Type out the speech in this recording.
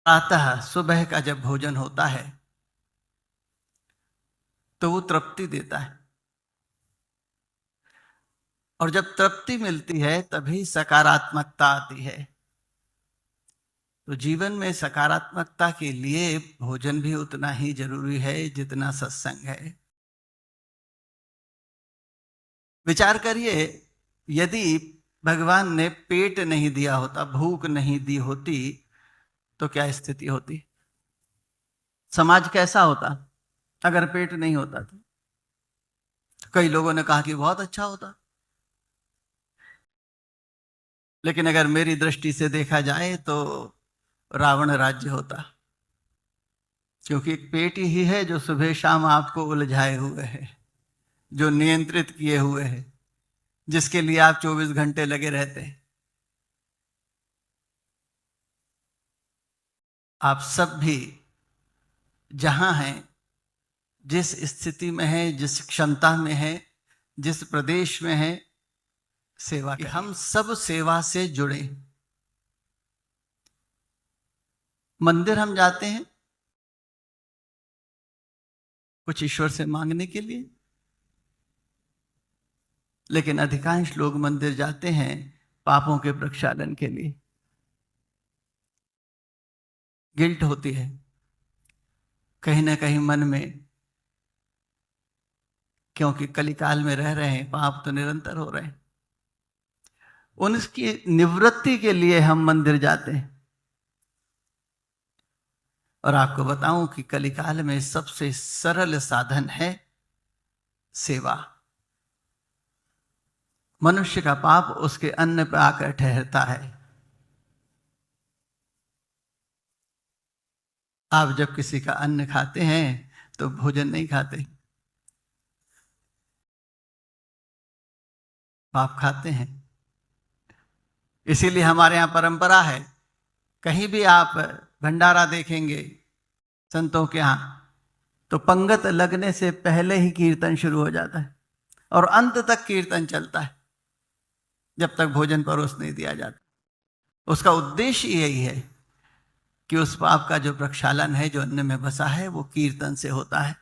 प्रातः सुबह का जब भोजन होता है तो वो तृप्ति देता है, और जब तृप्ति मिलती है तभी सकारात्मकता आती है। तो जीवन में सकारात्मकता के लिए भोजन भी उतना ही जरूरी है जितना सत्संग है। विचार करिए, यदि भगवान ने पेट नहीं दिया होता, भूख नहीं दी होती, तो क्या स्थिति होती? समाज कैसा होता अगर पेट नहीं होता तो? कई लोगों ने कहा कि बहुत अच्छा होता, लेकिन अगर मेरी दृष्टि से देखा जाए तो रावण राज्य होता, क्योंकि एक पेट ही है जो सुबह शाम आपको उलझाए हुए है, जो नियंत्रित किए हुए है, जिसके लिए आप 24 घंटे लगे रहते हैं। आप सब भी जहां हैं, जिस स्थिति में है, जिस क्षमता में है, जिस प्रदेश में है, सेवा करें। हम सब सेवा से जुड़े। मंदिर हम जाते हैं कुछ ईश्वर से मांगने के लिए, लेकिन अधिकांश लोग मंदिर जाते हैं पापों के प्रक्षालन के लिए। गिल्ट होती है कहीं ना कहीं मन में, क्योंकि कलिकाल में रह रहे हैं, पाप तो निरंतर हो रहे हैं। उनकी निवृत्ति के लिए हम मंदिर जाते हैं। और आपको बताऊं कि कलिकाल में सबसे सरल साधन है सेवा। मनुष्य का पाप उसके अन्न पर आकर ठहरता है। आप जब किसी का अन्न खाते हैं तो भोजन नहीं खाते, पाप खाते हैं। इसीलिए हमारे यहां परंपरा है, कहीं भी आप भंडारा देखेंगे संतों के यहां, तो पंगत लगने से पहले ही कीर्तन शुरू हो जाता है और अंत तक कीर्तन चलता है जब तक भोजन परोस नहीं दिया जाता। उसका उद्देश्य यही है कि उस पाप का जो प्रक्षालन है, जो अन्न में बसा है, वो कीर्तन से होता है।